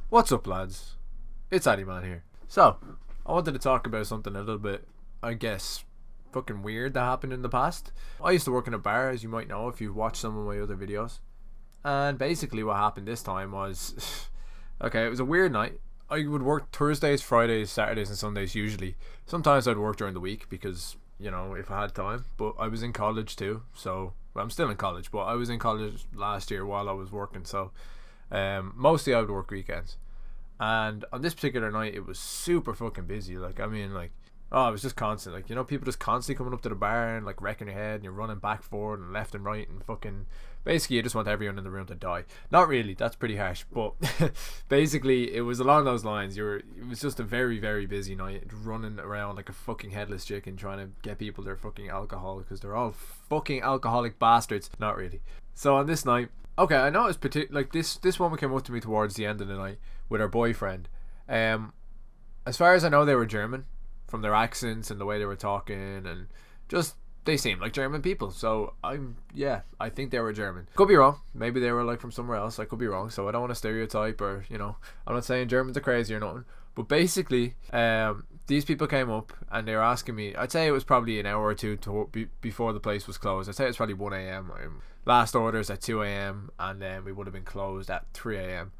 What's up, lads? It's Adyman here. So, I wanted to talk about something a little bit, I guess, fucking weird that happened in the past. I used to work in a bar, as you might know if you've watched some of my other videos. And basically what happened this time was, okay, it was a weird night. I would work Thursdays, Fridays, Saturdays and Sundays usually. Sometimes I'd work during the week because, you know, if I had time. But I was in college too, so, well, I'm still in college, but I was in college last year while I was working, so mostly I would work weekends. And on this particular night it was super fucking busy. Like, I mean, like, oh, it was just constant. Like, you know, people just constantly coming up to the bar and like wrecking your head, and you're running back, forward and left and right, and fucking basically you just want everyone in the room to die. Not really, that's pretty harsh, but basically it was along those lines. It was just a very, very busy night, running around like a fucking headless chicken trying to get people their fucking alcohol, because they're all fucking alcoholic bastards. Not really. So on this night, okay, I noticed like this woman came up to me towards the end of the night with her boyfriend. As far as I know, they were German, from their accents and the way they were talking, and just they seemed like German people. So I think they were German. Could be wrong. Maybe they were like from somewhere else. I could be wrong. So I don't want to stereotype, or, you know, I'm not saying Germans are crazy or nothing. But basically, these people came up and they were asking me. I'd say it was probably an hour or two before the place was closed. I'd say it's probably 1 a.m. Last orders at 2 a.m. and then we would have been closed at 3 a.m.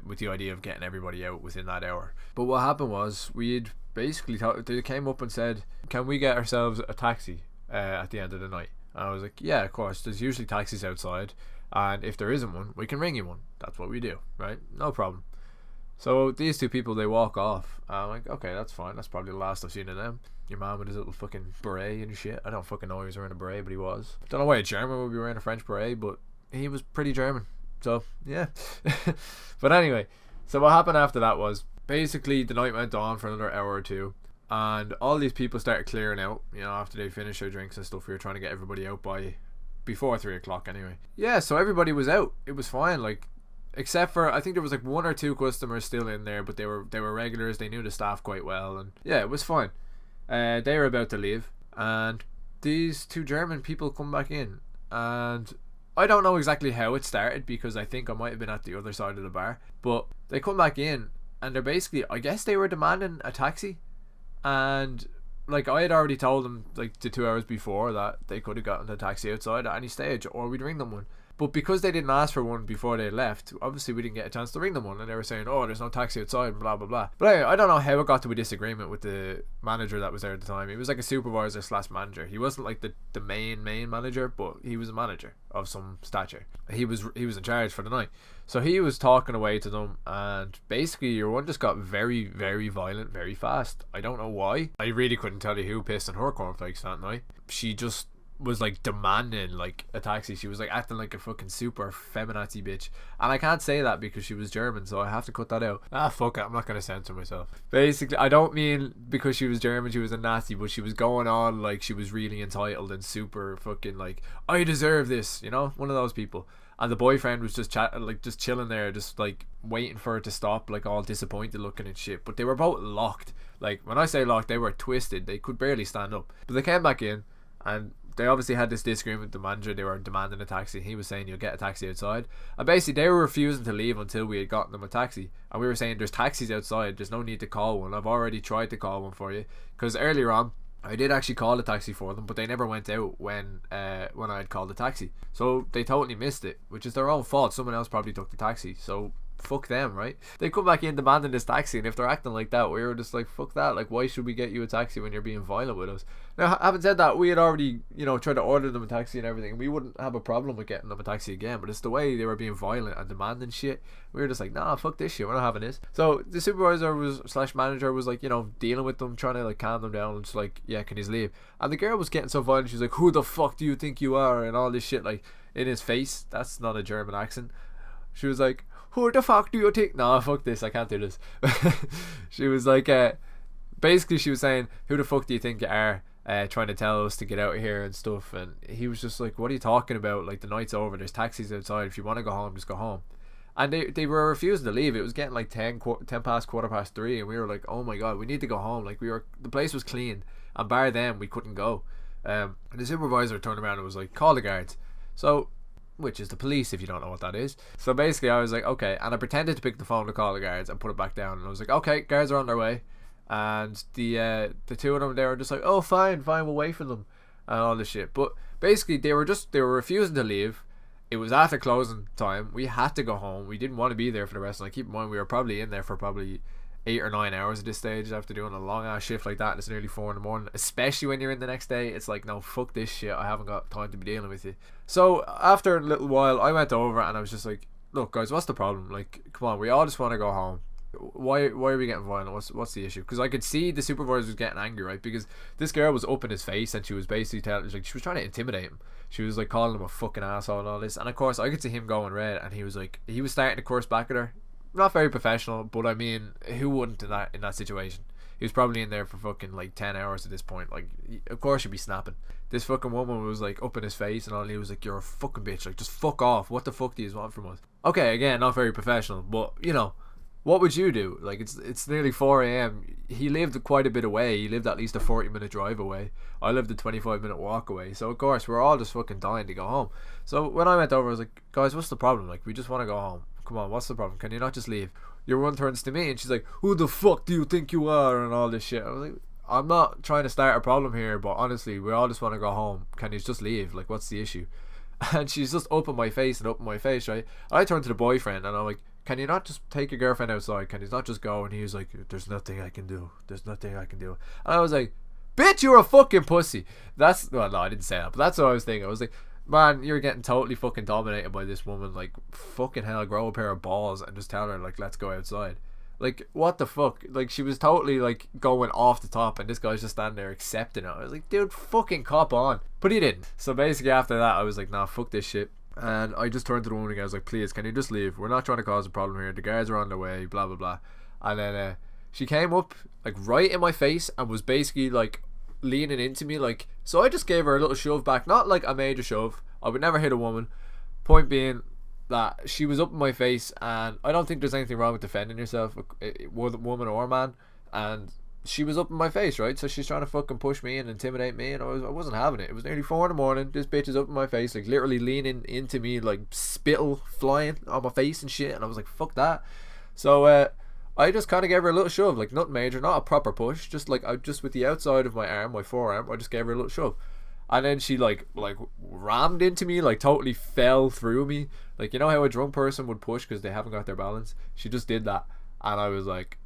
With the idea of getting everybody out within that hour. But what happened was, we'd basically they came up and said, can we get ourselves a taxi at the end of the night? And I was like, yeah, of course, there's usually taxis outside, and if there isn't one, we can ring you one. That's what we do, right? No problem. So these two people, they walk off. I'm like, okay, that's fine. That's probably the last I've seen of them. Your man with his little fucking beret and shit. I don't fucking know he was wearing a beret, but he was. Don't know why a German would be wearing a French beret, but he was pretty German. So, yeah. But anyway, so what happened after that was, basically the night went on for another hour or two, and all these people started clearing out, you know, after they finished their drinks and stuff. We were trying to get everybody out before 3 o'clock anyway. Yeah, so everybody was out. It was fine, like, except for, I think there was like 1 or 2 customers still in there, but they were regulars. They knew the staff quite well, and yeah, it was fine. They were about to leave, and these 2 German people come back in, and I don't know exactly how it started, because I think I might have been at the other side of the bar, but they come back in and they're basically, I guess they were demanding a taxi. And like, I had already told them like the 2 hours before that they could have gotten a taxi outside at any stage, or we'd ring them one. But because they didn't ask for one before they left, obviously we didn't get a chance to ring them one, and they were saying, oh, there's no taxi outside, blah blah blah. But anyway, I don't know how it got to a disagreement with the manager that was there at the time. He was like a supervisor / manager. He wasn't like the main manager, but he was a manager of some stature. He was in charge for the night. So he was talking away to them, and basically your one just got very, very violent very fast. I don't know why. I really couldn't tell you who pissed in her cornflakes that night. She just was like demanding like a taxi. She was like acting like a fucking super feminazi bitch, and I can't say that because she was German, so I have to cut that out. Fuck it, I'm not gonna censor myself. Basically, I don't mean because she was German she was a Nazi, but she was going on like she was really entitled and super fucking like, I deserve this, you know, one of those people. And the boyfriend was just just chilling there, just like waiting for her to stop, like all disappointed looking and shit. But they were both locked. Like, when I say locked, they were twisted. They could barely stand up. But they came back in, and they obviously had this disagreement with the manager. They were demanding a taxi. He was saying, you'll get a taxi outside. And basically they were refusing to leave until we had gotten them a taxi. And we were saying, there's taxis outside, there's no need to call one. I've already tried to call one for you. Because earlier on, I did actually call a taxi for them, but they never went out when I had called the taxi. So they totally missed it, which is their own fault. Someone else probably took the taxi. So fuck them, right? They come back in demanding this taxi, and if they're acting like that, we were just like, fuck that. Like, why should we get you a taxi when you're being violent with us? Now, having said that, we had already, you know, tried to order them a taxi and everything. We wouldn't have a problem with getting them a taxi again, but it's the way they were being violent and demanding shit. We were just like, nah, fuck this shit, we're not having this. So the supervisor was / manager was like, you know, dealing with them, trying to like calm them down, and just like, yeah, can you leave? And the girl was getting so violent, she was like, who the fuck do you think you are? And all this shit, like, in his face. That's not a German accent. She was like, who the fuck do you think? No, fuck this, I can't do this. She was like, basically she was saying, who the fuck do you think you are, trying to tell us to get out of here and stuff. And he was just like, what are you talking about? Like, the night's over, there's taxis outside, if you want to go home, just go home. And they were refusing to leave. It was getting like 10 past, 3:15, and we were like, oh my god, we need to go home. Like, the place was clean, and bar them, we couldn't go. And the supervisor turned around and was like, call the guards. So which is the police if you don't know what that is. So basically I was like, okay, and I pretended to pick the phone to call the guards and put it back down, and I was like, okay, guards are on their way. And the two of them, they were just like, oh, fine, we'll wait for them and all this shit. But basically they were refusing to leave. It was after closing time. We had to go home. We didn't want to be there for the rest. Like, keep in mind, we were probably in there for probably 8 or 9 hours at this stage after doing a long ass shift like that, and it's nearly 4 in the morning. Especially when you're in the next day, it's like, no, fuck this shit, I haven't got time to be dealing with you. So after a little while I went over and I was just like, look guys, what's the problem? Like, come on, we all just want to go home. Why are we getting violent? What's the issue? Because I could see the supervisor was getting angry, right? Because this girl was up in his face and she was basically like, she was trying to intimidate him. She was like calling him a fucking asshole and all this, and of course I could see him going red, and he was starting to curse back at her. Not very professional, but I mean, who wouldn't in that situation? He was probably in there for fucking like 10 hours at this point. Like, of course you'd be snapping. This fucking woman was like up in his face and all, he was like, you're a fucking bitch, like, just fuck off. What the fuck do you want from us? Okay, again, not very professional, but you know, what would you do? Like, it's nearly 4 a.m. He lived quite a bit away. He lived at least a 40-minute drive away. I lived a 25-minute walk away. So of course we're all just fucking dying to go home. So when I went over, I was like, guys, what's the problem? Like, we just want to go home. Come on, what's the problem? Can you not just leave? Your one turns to me and she's like, who the fuck do you think you are? And all this shit. I was like, I'm not trying to start a problem here, but honestly, we all just want to go home. Can you just leave? Like, what's the issue? And she's just up in my face, right? I turned to the boyfriend and I'm like, can you not just take your girlfriend outside? Can you not just go? And he was like, there's nothing I can do. And I was like, bitch, you're a fucking pussy. Well, no, I didn't say that, but that's what I was thinking. I was like, man, you're getting totally fucking dominated by this woman. Like, fucking hell, grow a pair of balls and just tell her, like, let's go outside. Like, what the fuck? Like, she was totally, like, going off the top, and this guy's just standing there accepting it. I was like, dude, fucking cop on. But he didn't. So basically after that, I was like, nah, fuck this shit. And I just turned to the woman again. I was like, please, can you just leave? We're not trying to cause a problem here. The guards are on their way, blah, blah, blah. And then she came up, like, right in my face and was basically, like, leaning into me. Like, so I just gave her a little shove back. Not, like, a major shove. I would never hit a woman. Point being that she was up in my face, and I don't think there's anything wrong with defending yourself, woman or man. And she was up in my face, right? So she's trying to fucking push me and intimidate me, and I wasn't having it. It was nearly 4 in the morning. This bitch is up in my face, like, literally leaning into me, like, spittle flying on my face and shit. And I was like, fuck that. So I just kind of gave her a little shove, like, nothing major, not a proper push, just like, I just with the outside of my arm, my forearm, I just gave her a little shove. And then she like rammed into me, like totally fell through me. Like, you know how a drunk person would push because they haven't got their balance? She just did that. And I was like,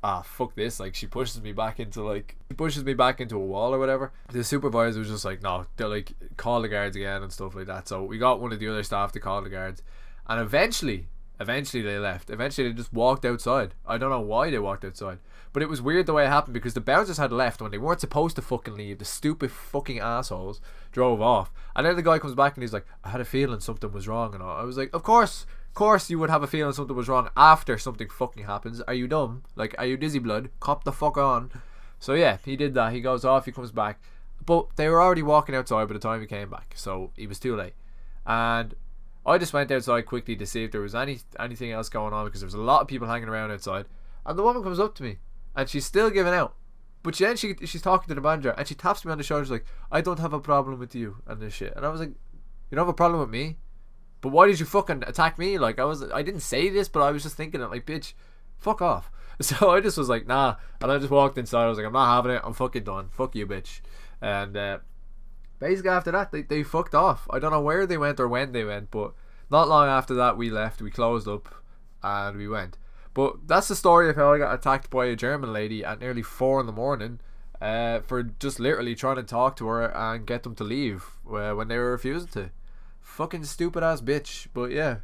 ah, fuck this. Like, she pushes me back into a wall or whatever. The supervisor was just like, no, they'll like call the guards again and stuff like that. So we got one of the other staff to call the guards. And eventually they left. Eventually they just walked outside. I don't know why they walked outside, but it was weird the way it happened, because the bouncers had left when they weren't supposed to fucking leave. The stupid fucking assholes drove off, and then the guy comes back and he's like, I had a feeling something was wrong. And I was like, of course you would have a feeling something was wrong after something fucking happens. Are you dumb? Like, are you dizzy blood? Cop the fuck on. So yeah, he did that. He goes off, he comes back, but they were already walking outside by the time he came back, so he was too late. And I just went outside quickly to see if there was anything else going on, because there was a lot of people hanging around outside. And the woman comes up to me, and she's still giving out. But then she's talking to the manager, and she taps me on the shoulder. She's like, I don't have a problem with you and this shit. And I was like, you don't have a problem with me? But why did you fucking attack me? Like, I didn't say this, but I was just thinking it, like, bitch, fuck off. So I just was like, nah. And I just walked inside. I was like, I'm not having it. I'm fucking done. Fuck you, bitch. And basically after that, they fucked off. I don't know where they went or when they went, but not long after that we left. We closed up and we went. But that's the story of how I got attacked by a German lady at nearly 4 in the morning for just literally trying to talk to her and get them to leave when they were refusing to. Fucking stupid ass bitch. But yeah,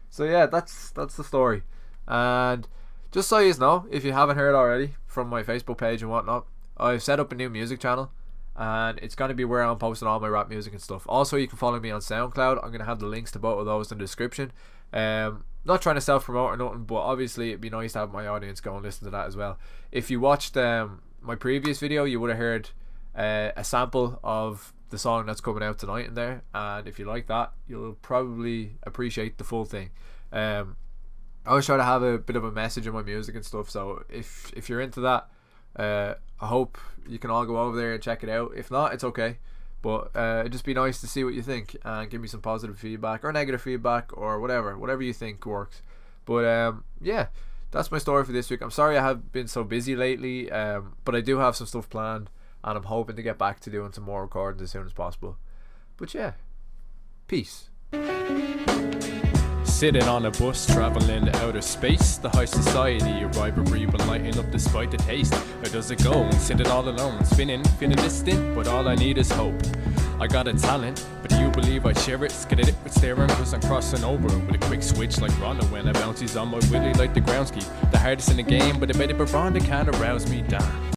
so yeah, that's the story. And just so you know, if you haven't heard already from my Facebook page and whatnot, I've set up a new music channel, and it's going to be where I'm posting all my rap music and stuff. Also, you can follow me on SoundCloud. I'm going to have the links to both of those in the description. Not trying to self-promote or nothing, but obviously it'd be nice to have my audience go and listen to that as well. If you watched my previous video, you would have heard a sample of the song that's coming out tonight in there, and if you like that, you'll probably appreciate the full thing. I always try to have a bit of a message in my music and stuff, so if you're into that, I hope you can all go over there and check it out. If not, it's okay. But it'd just be nice to see what you think and give me some positive feedback or negative feedback or whatever you think works. But yeah, that's my story for this week. I'm sorry I have been so busy lately, but I do have some stuff planned, and I'm hoping to get back to doing some more recordings as soon as possible. But yeah, peace. Sitting on a bus, traveling to outer space. The high society, a rivalry, but lighting up despite the taste. Or does it go and sitting all alone, spinning, feeling distant, but all I need is hope. I got a talent, but do you believe I share it? Scared it with staring, cause I'm crossing over with a quick switch like Ronda when I bounces on my willy like the ground ski. The hardest in the game, but I bet it Ronda can't arouse me down.